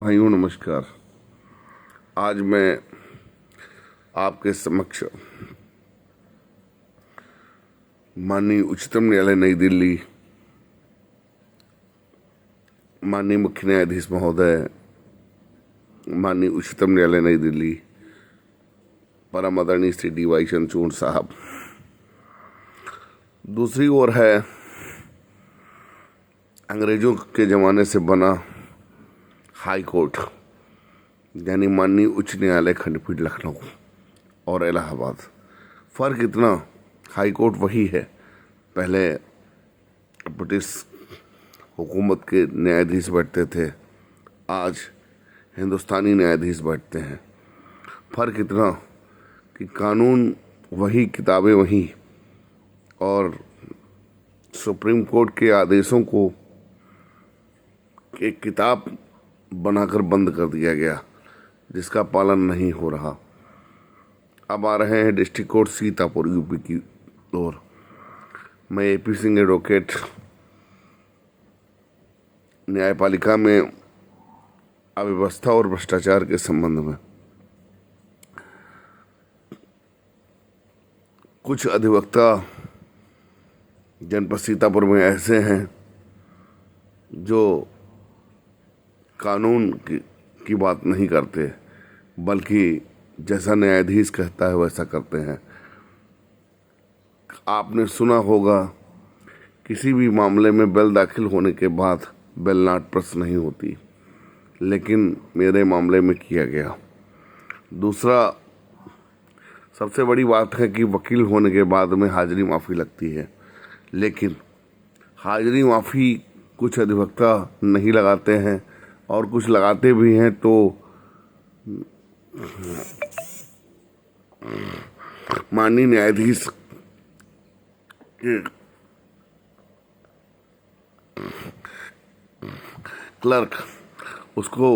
भाइयों नमस्कार। आज मैं आपके समक्ष माननीय उच्चतम न्यायालय नई दिल्ली, माननीय मुख्य न्यायाधीश महोदय, माननीय उच्चतम न्यायालय नई दिल्ली, परम आदरणीय श्री डी.वाई. चंद्रचूड़ साहब। दूसरी ओर है अंग्रेजों के ज़माने से बना हाई कोर्ट, यानी माननीय उच्च न्यायालय खंडपीठ लखनऊ और इलाहाबाद। फ़र्क इतना, हाई कोर्ट वही है, पहले ब्रिटिश हुकूमत के न्यायाधीश बैठते थे, आज हिंदुस्तानी न्यायाधीश बैठते हैं। फ़र्क इतना कि कानून वही, किताबें वही, और सुप्रीम कोर्ट के आदेशों को एक किताब बनाकर बंद कर दिया गया, जिसका पालन नहीं हो रहा। अब आ रहे हैं डिस्ट्रिक्ट कोर्ट सीतापुर यूपी की ओर। मैं ए.पी. सिंह एडवोकेट, न्यायपालिका में अव्यवस्था और भ्रष्टाचार के संबंध में कुछ अधिवक्ता जनपद सीतापुर में ऐसे हैं जो कानून की बात नहीं करते, बल्कि जैसा न्यायाधीश कहता है वैसा करते हैं। आपने सुना होगा, किसी भी मामले में बेल दाखिल होने के बाद बेल नॉट प्रेस नहीं होती, लेकिन मेरे मामले में किया गया। दूसरा, सबसे बड़ी बात है कि वकील होने के बाद में हाजिरी माफ़ी लगती है, लेकिन हाजिरी माफ़ी कुछ अधिवक्ता नहीं लगाते हैं, और कुछ लगाते भी हैं तो माननीय न्यायाधीश के क्लर्क उसको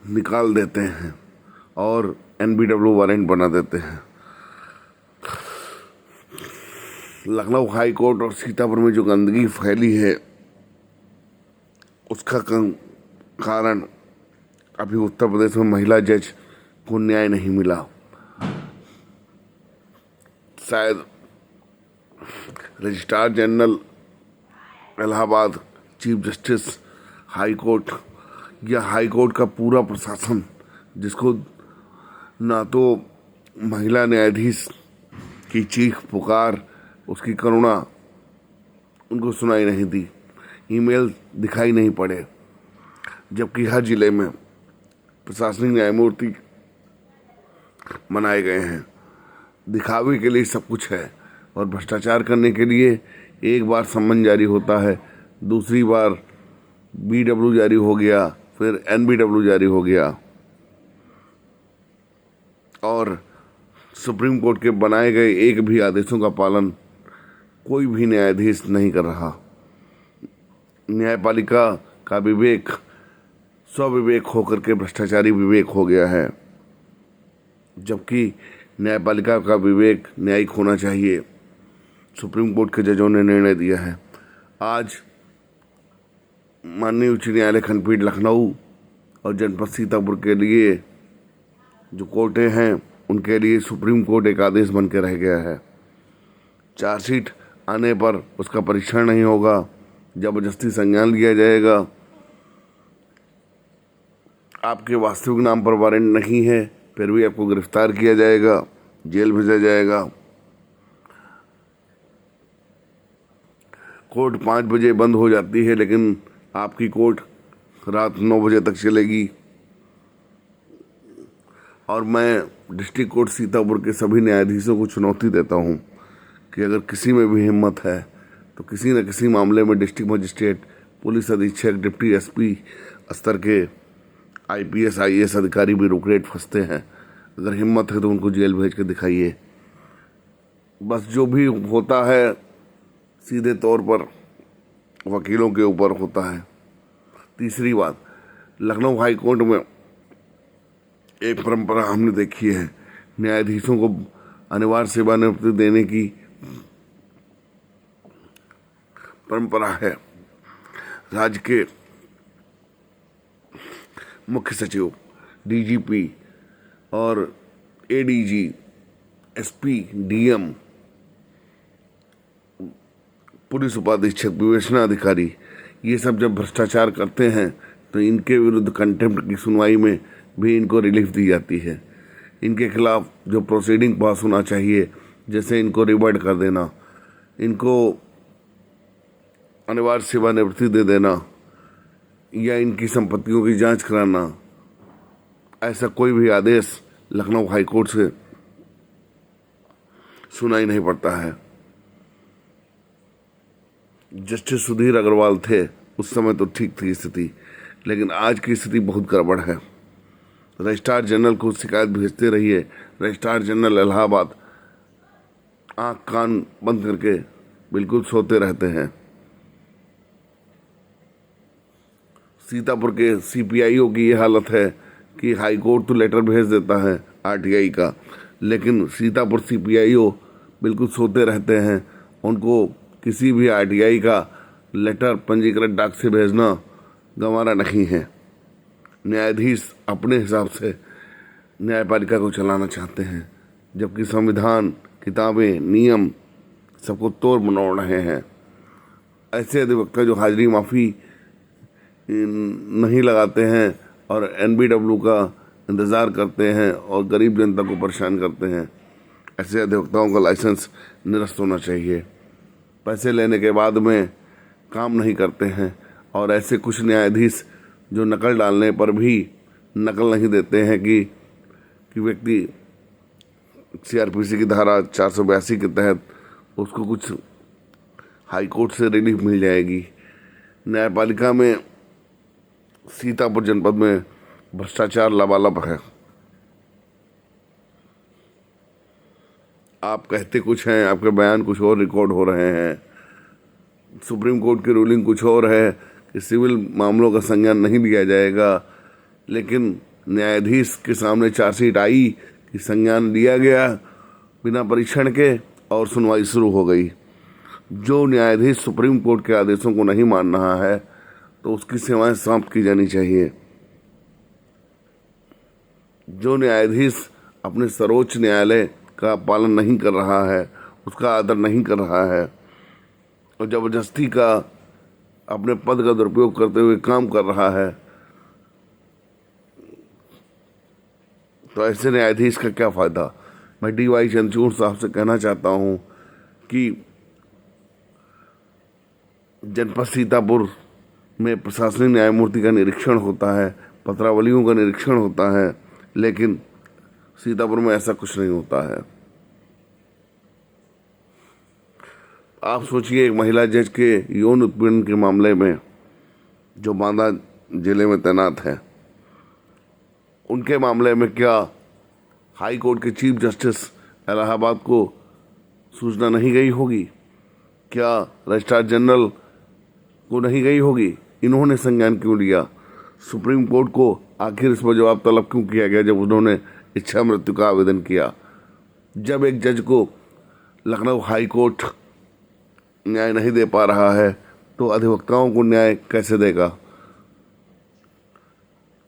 निकाल देते हैं और NBW वारंट बना देते हैं। लखनऊ हाई कोर्ट और सीतापुर में जो गंदगी फैली है, उसका कारण अभी उत्तर प्रदेश में महिला जज को न्याय नहीं मिला। शायद registrar general Allahabad, chief justice high court, या हाई कोर्ट का पूरा प्रशासन, जिसको ना तो महिला न्यायाधीश की चीख पुकार, उसकी करुणा उनको सुनाई नहीं दी, ईमेल दिखाई नहीं पड़े, जबकि हर जिले में प्रशासनिक न्यायमूर्ति बनाए गए हैं। दिखावे के लिए सब कुछ है, और भ्रष्टाचार करने के लिए एक बार सम्मन जारी होता है, दूसरी बार BW जारी हो गया, फिर NBW जारी हो गया, और सुप्रीम कोर्ट के बनाए गए एक भी आदेशों का पालन कोई भी न्यायाधीश नहीं कर रहा। न्यायपालिका का विवेक स्वविवेक होकर के भ्रष्टाचारी विवेक हो गया है, जबकि न्यायपालिका का विवेक न्यायिक होना चाहिए। सुप्रीम कोर्ट के जजों ने निर्णय दिया है। आज माननीय उच्च न्यायालय खंडपीठ लखनऊ और जनपद सीतापुर के लिए जो कोर्टें हैं, उनके लिए सुप्रीम कोर्ट एक आदेश बन के रह गया है। चार्जशीट आने पर उसका परीक्षण नहीं होगा, जबरदस्ती संज्ञान लिया जाएगा, आपके वास्तविक नाम पर वारंट नहीं है, फिर भी आपको गिरफ्तार किया जाएगा, जेल भेजा जाएगा। कोर्ट 5 बजे बंद हो जाती है, लेकिन आपकी कोर्ट रात 9 बजे तक चलेगी। और मैं डिस्ट्रिक्ट कोर्ट सीतापुर के सभी न्यायाधीशों को चुनौती देता हूं कि अगर किसी में भी हिम्मत है तो किसी न किसी मामले में डिस्ट्रिक्ट मजिस्ट्रेट, पुलिस अधीक्षक, डिप्टी SP स्तर के IPS IAS अधिकारी भी रुकरेट फंसते हैं। अगर हिम्मत है तो उनको जेल भेज के दिखाइए। बस जो भी होता है सीधे तौर पर वकीलों के ऊपर होता है। तीसरी बात, लखनऊ हाई कोर्ट में एक परंपरा हमने देखी है, न्यायाधीशों को अनिवार्य सेवानिवृत्ति देने की परंपरा है। राज्य के मुख्य सचिव, डीजीपी और एडीजी, एसपी, डीएम, पुलिस उपाधीक्षक, विवेचना अधिकारी, ये सब जब भ्रष्टाचार करते हैं तो इनके विरुद्ध कंटेम्प्ट की सुनवाई में भी इनको रिलीफ दी जाती है। इनके खिलाफ जो प्रोसीडिंग पास होना चाहिए, जैसे इनको रिवर्ट कर देना, इनको अनिवार्य सेवानिवृत्ति दे देना या इनकी संपत्तियों की जांच कराना, ऐसा कोई भी आदेश लखनऊ हाईकोर्ट से सुनाई नहीं पड़ता है। जस्टिस सुधीर अग्रवाल थे उस समय तो ठीक थी स्थिति, लेकिन आज की स्थिति बहुत गड़बड़ है। रजिस्ट्रार जनरल को शिकायत भेजते रहिए, रजिस्ट्रार जनरल इलाहाबाद आंख कान बंद करके बिल्कुल सोते रहते हैं। सीतापुर के सीपीआईओ की ये हालत है कि हाई कोर्ट तो लेटर भेज देता है आरटीआई का, लेकिन सीतापुर सीपीआईओ बिल्कुल सोते रहते हैं। उनको किसी भी आरटीआई का लेटर पंजीकृत डाक से भेजना गंवारा नहीं है। न्यायाधीश अपने हिसाब से न्यायपालिका को चलाना चाहते हैं, जबकि संविधान, किताबें, नियम सबको तोड़ मरोड़ रहे हैं। ऐसे अधिवक्ता जो हाजिरी माफ़ी नहीं लगाते हैं और एनबीडब्ल्यू का इंतज़ार करते हैं और गरीब जनता को परेशान करते हैं, ऐसे अधिवक्ताओं का लाइसेंस निरस्त होना चाहिए। पैसे लेने के बाद में काम नहीं करते हैं और ऐसे कुछ न्यायाधीश जो नकल डालने पर भी नकल नहीं देते हैं कि व्यक्ति सीआरपीसी की धारा 482 के तहत उसको कुछ हाई कोर्ट से रिलीफ मिल जाएगी। न्यायपालिका में सीतापुर जनपद में भ्रष्टाचार लबालब है। आप कहते कुछ हैं, आपके बयान कुछ और रिकॉर्ड हो रहे हैं। सुप्रीम कोर्ट की रूलिंग कुछ और है कि सिविल मामलों का संज्ञान नहीं लिया जाएगा, लेकिन न्यायाधीश के सामने चार्जशीट आई कि संज्ञान लिया गया बिना परीक्षण के और सुनवाई शुरू हो गई। जो न्यायाधीश सुप्रीम कोर्ट के आदेशों को नहीं मान रहा है तो उसकी सेवाएं समाप्त की जानी चाहिए। जो न्यायाधीश अपने सर्वोच्च न्यायालय का पालन नहीं कर रहा है, उसका आदर नहीं कर रहा है और जबरदस्ती का अपने पद का दुरुपयोग करते हुए काम कर रहा है, तो ऐसे न्यायाधीश का क्या फ़ायदा। मैं DY चंद्रचूड़ साहब से कहना चाहता हूँ कि जनपद सीतापुर में प्रशासनिक न्यायमूर्ति का निरीक्षण होता है, पत्रावलियों का निरीक्षण होता है, लेकिन सीतापुर में ऐसा कुछ नहीं होता है। आप सोचिए, एक महिला जज के यौन उत्पीड़न के मामले में जो बांदा जिले में तैनात है, उनके मामले में क्या हाई कोर्ट के चीफ जस्टिस इलाहाबाद को सूचना नहीं गई होगी? क्या रजिस्ट्रार जनरल को नहीं गई होगी? इन्होंने संज्ञान क्यों लिया? सुप्रीम कोर्ट को आखिर इस पर जवाब तलब क्यों किया गया जब उन्होंने इच्छा मृत्यु का आवेदन किया? जब एक जज को लखनऊ हाई कोर्ट न्याय नहीं दे पा रहा है तो अधिवक्ताओं को न्याय कैसे देगा?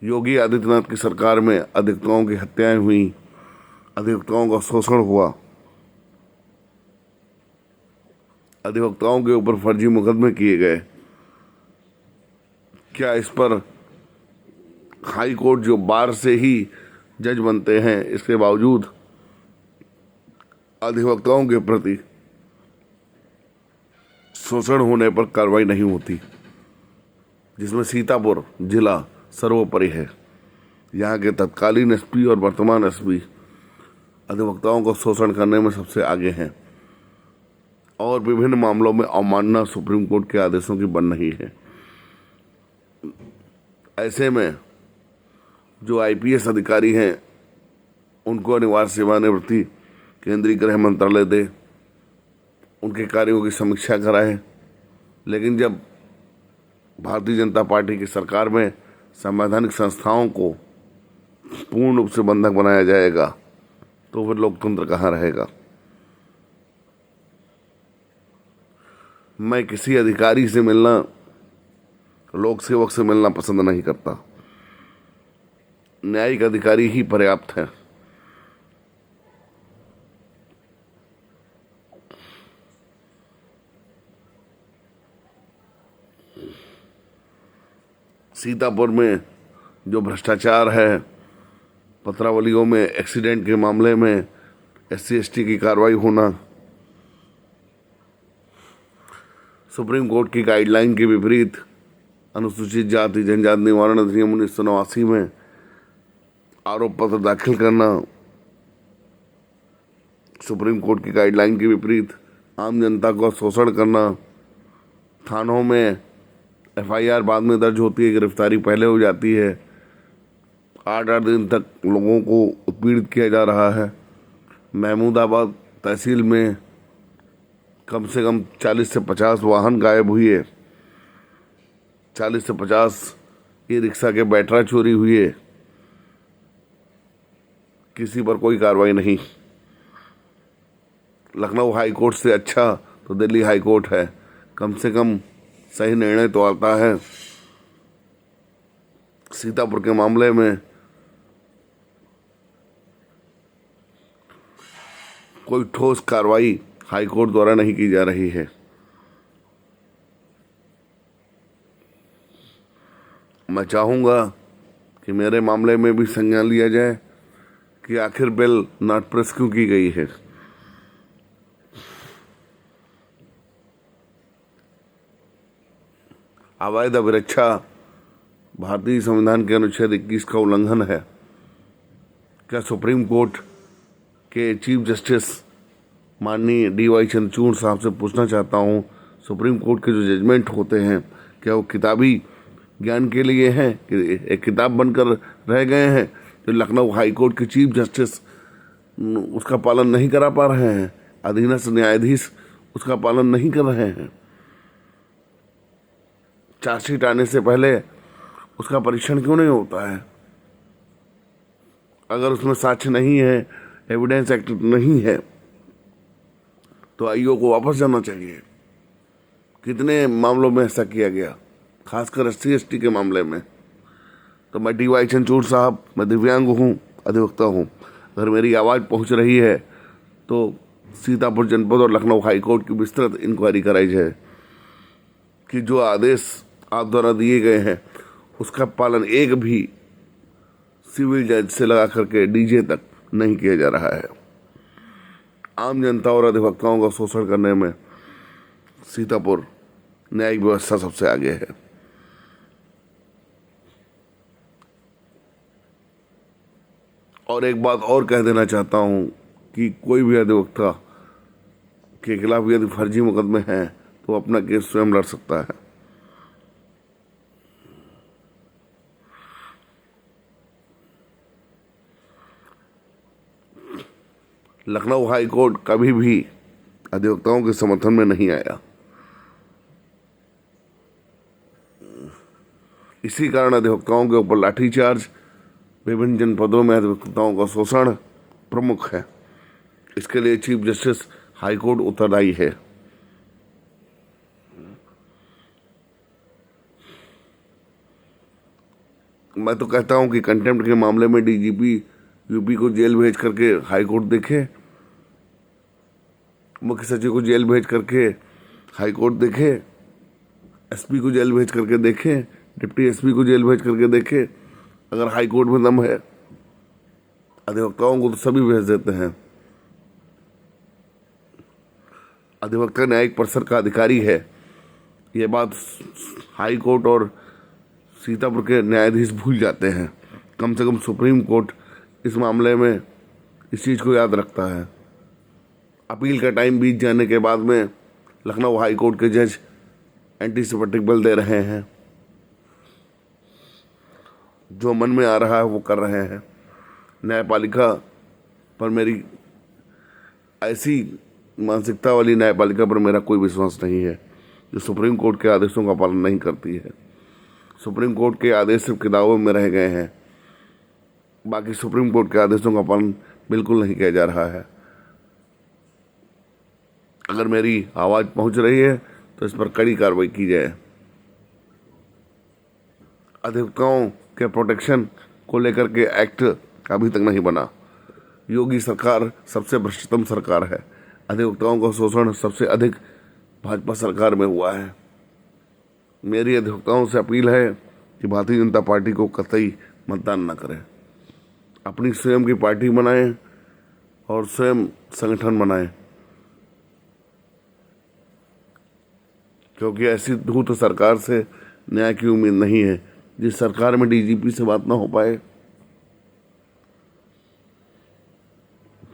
योगी आदित्यनाथ की सरकार में अधिवक्ताओं की हत्याएं हुई, अधिवक्ताओं का शोषण हुआ, अधिवक्ताओं के ऊपर फर्जी मुकदमे किए गए। क्या इस पर हाई कोर्ट जो बार से ही जज बनते हैं, इसके बावजूद अधिवक्ताओं के प्रति शोषण होने पर कार्रवाई नहीं होती, जिसमें सीतापुर जिला सर्वोपरि है। यहाँ के तत्कालीन एसपी और वर्तमान एसपी अधिवक्ताओं को शोषण करने में सबसे आगे हैं और विभिन्न मामलों में अवमानना सुप्रीम कोर्ट के आदेशों की बन रही है। ऐसे में जो आईपीएस अधिकारी हैं उनको अनिवार्य सेवानिवृत्ति केंद्रीय गृह मंत्रालय दे, उनके कार्यों की समीक्षा कराए। लेकिन जब भारतीय जनता पार्टी की सरकार में संवैधानिक संस्थाओं को पूर्ण रूप से बंधक बनाया जाएगा तो फिर लोकतंत्र कहाँ रहेगा? मैं किसी अधिकारी से मिलना, लोक सेवक से मिलना पसंद नहीं करता। न्यायिक अधिकारी ही पर्याप्त हैं। सीतापुर में जो भ्रष्टाचार है, पत्रावलियों में एक्सीडेंट के मामले में SC/ST की कार्रवाई होना, सुप्रीम कोर्ट की गाइडलाइन के विपरीत अनुसूचित जाति जनजाति निवारण अधिनियम 1989 में आरोप पत्र दाखिल करना, सुप्रीम कोर्ट की गाइडलाइन के विपरीत आम जनता को शोषण करना, थानों में FIR बाद में दर्ज होती है, गिरफ्तारी पहले हो जाती है, 8-8 दिन तक लोगों को उत्पीड़ित किया जा रहा है। महमूदाबाद तहसील में कम से कम 40 से 50 वाहन गायब हुए, 40 से 50 ई-रिक्शा के बैटरा चोरी हुए, किसी पर कोई कार्रवाई नहीं। लखनऊ हाई कोर्ट से अच्छा तो दिल्ली हाई कोर्ट है, कम से कम सही निर्णय तो आता है। सीतापुर के मामले में कोई ठोस कार्रवाई हाई कोर्ट द्वारा नहीं की जा रही है। मैं चाहूँगा कि मेरे मामले में भी संज्ञान लिया जाए कि आखिर बिल नॉट प्रेस क्यों की गई है। अवैध अभिरक्षा भारतीय संविधान के अनुच्छेद 21 का उल्लंघन है। क्या सुप्रीम कोर्ट के चीफ जस्टिस माननीय DY चंद्रचूड़ साहब से पूछना चाहता हूँ, सुप्रीम कोर्ट के जो जजमेंट होते हैं क्या वो किताबी ज्ञान के लिए हैं कि एक किताब बनकर रह गए हैं? जो लखनऊ हाई कोर्ट के चीफ जस्टिस उसका पालन नहीं करा पा रहे हैं, अधीनस्थ न्यायाधीश उसका पालन नहीं कर रहे हैं, चार्जशीट आने से पहले उसका परीक्षण क्यों नहीं होता है? अगर उसमें साक्ष्य नहीं है, एविडेंस एक्ट नहीं है, तो IO को वापस जाना चाहिए। कितने मामलों में ऐसा किया गया, खासकर SC/ST के मामले में। तो मैं DY चंद्रचूड़ साहब, मैं दिव्यांग हूँ, अधिवक्ता हूँ, अगर मेरी आवाज़ पहुँच रही है तो सीतापुर जनपद और लखनऊ हाई कोर्ट की विस्तृत इंक्वायरी कराई जाए कि जो आदेश आप द्वारा दिए गए हैं उसका पालन एक भी सिविल जज से लगा करके DJ तक नहीं किया जा रहा है। आम जनता और अधिवक्ताओं का शोषण करने में सीतापुर न्यायिक व्यवस्था सबसे आगे है। और एक बात और कह देना चाहता हूँ कि कोई भी अधिवक्ता के खिलाफ यदि फर्जी मुकदमे हैं तो अपना केस स्वयं लड़ सकता है। लखनऊ हाई कोर्ट कभी भी अधिवक्ताओं के समर्थन में नहीं आया। इसी कारण अधिवक्ताओं के ऊपर लाठीचार्ज, विभिन्न जनपदों में अधिवक्ताओं का शोषण प्रमुख है। इसके लिए चीफ जस्टिस हाई कोर्ट उत्तरदायी है। मैं तो कहता हूं कि कंटेम्प्ट के मामले में DGP UP को जेल भेज करके हाई कोर्ट देखे, मुख्य सचिव को जेल भेज करके हाई कोर्ट देखे, SP को जेल भेज करके देखे, डिप्टी SP को जेल भेज करके देखे। अगर हाई कोर्ट में दम है, अधिवक्ताओं को तो सभी भेज देते हैं। अधिवक्ता न्यायिक परिसर का अधिकारी है, ये बात हाई कोर्ट और सीतापुर के न्यायाधीश भूल जाते हैं। कम से कम सुप्रीम कोर्ट इस मामले में इस चीज़ को याद रखता है। अपील का टाइम बीत जाने के बाद में लखनऊ हाई कोर्ट के जज एंटीसिपेटिक बिल दे रहे हैं, जो मन में आ रहा है वो कर रहे हैं। न्यायपालिका पर मेरी ऐसी मानसिकता वाली न्यायपालिका पर मेरा कोई विश्वास नहीं है जो सुप्रीम कोर्ट के आदेशों का पालन नहीं करती है। सुप्रीम कोर्ट के आदेश सिर्फ किताबों में रह गए हैं, बाकी सुप्रीम कोर्ट के आदेशों का पालन बिल्कुल नहीं किया जा रहा है। अगर मेरी आवाज़ पहुंच रही है तो इस पर कड़ी कार्रवाई की जाए। अधिवक्ताओं के प्रोटेक्शन को लेकर के एक्ट अभी तक नहीं बना। योगी सरकार सबसे भ्रष्टतम सरकार है। अधिवक्ताओं का शोषण सबसे अधिक भाजपा सरकार में हुआ है। मेरी अधिवक्ताओं से अपील है कि भारतीय जनता पार्टी को कतई मतदान न करें, अपनी स्वयं की पार्टी बनाएं और स्वयं संगठन बनाएं, क्योंकि ऐसी धूर्त सरकार से न्याय की उम्मीद नहीं है। जिस सरकार में डीजीपी से बात ना हो पाए,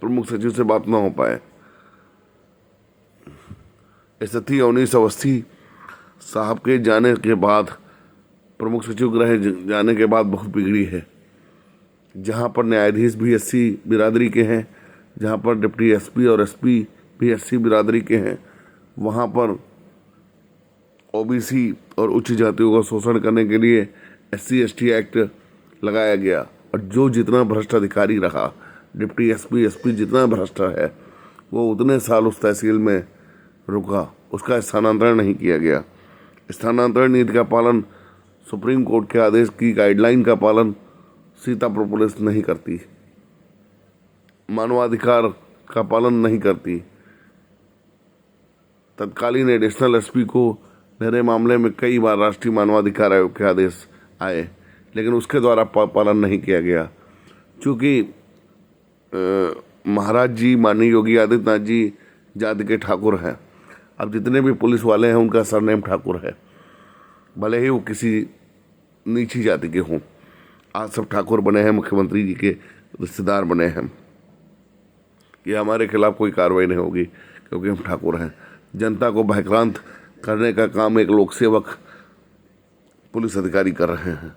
प्रमुख सचिव से बात ना हो पाए। स्थिति 19 अवस्थी साहब के जाने के बाद, प्रमुख सचिव गृह जाने के बाद बहुत बिगड़ी है। जहां पर न्यायाधीश भी एससी बिरादरी के हैं, जहां पर डिप्टी एसपी और एसपी भी एससी बिरादरी के हैं, वहां पर ओबीसी और उच्च जातियों का शोषण करने के लिए एससी एसटी एक्ट लगाया गया। और जो जितना भ्रष्ट अधिकारी रहा, डिप्टी एसपी एसपी जितना भ्रष्ट है, वो उतने साल उस तहसील में रुका, उसका स्थानांतरण नहीं किया गया। स्थानांतरण नीति का पालन, सुप्रीम कोर्ट के आदेश की गाइडलाइन का पालन सीतापुर पुलिस नहीं करती, मानवाधिकार का पालन नहीं करती। तत्कालीन एडिशनल एसपी को मेरे मामले में कई बार राष्ट्रीय मानवाधिकार आयोग के आदेश आए, लेकिन उसके द्वारा पालन नहीं किया गया। चूँकि महाराज जी, माननीय योगी आदित्यनाथ जी जाति के ठाकुर हैं। अब जितने भी पुलिस वाले हैं उनका सरनेम ठाकुर है, भले ही वो किसी नीची जाति के हों। आज सब ठाकुर बने हैं, मुख्यमंत्री जी के रिश्तेदार बने हैं। ये हमारे खिलाफ कोई कार्रवाई नहीं होगी क्योंकि हम ठाकुर हैं। जनता को भयभ्रांत करने का काम एक लोक सेवक पुलिस अधिकारी कर रहे हैं।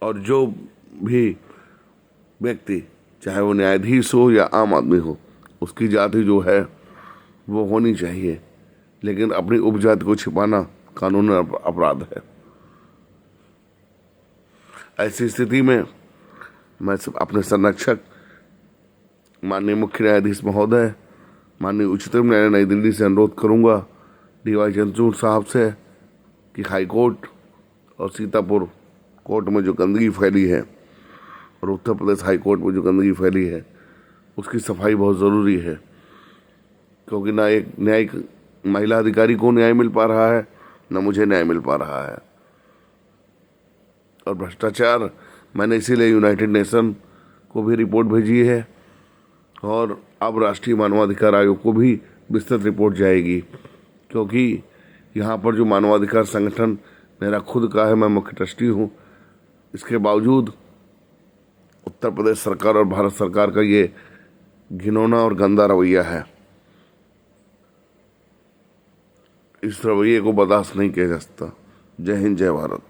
और जो भी व्यक्ति, चाहे वो न्यायाधीश हो या आम आदमी हो, उसकी जाति जो है वो होनी चाहिए, लेकिन अपनी उपजाति को छिपाना कानूनी अपराध है। ऐसी स्थिति में मैं अपने संरक्षक माननीय मुख्य न्यायाधीश महोदय, माननीय उच्चतम न्यायालय नई दिल्ली से अनुरोध करूंगा, डीवाई चंद्रचूड़ साहब से, कि हाई कोर्ट और सीतापुर कोर्ट में जो गंदगी फैली है और उत्तर प्रदेश हाई कोर्ट में जो गंदगी फैली है, उसकी सफाई बहुत ज़रूरी है। क्योंकि ना एक न्यायिक महिला अधिकारी को न्याय मिल पा रहा है, ना मुझे न्याय मिल पा रहा है। और भ्रष्टाचार, मैंने इसीलिए यूनाइटेड नेशन को भी रिपोर्ट भेजी है और अब राष्ट्रीय मानवाधिकार आयोग को भी विस्तृत रिपोर्ट जाएगी। क्योंकि यहाँ पर जो मानवाधिकार संगठन मेरा खुद का है, मैं मुख्य ट्रस्टी हूँ, इसके बावजूद उत्तर प्रदेश सरकार और भारत सरकार का ये घिनौना और गंदा रवैया है। इस रवैये को बर्दाश्त नहीं किया जा सकता। जय हिंद, जय भारत।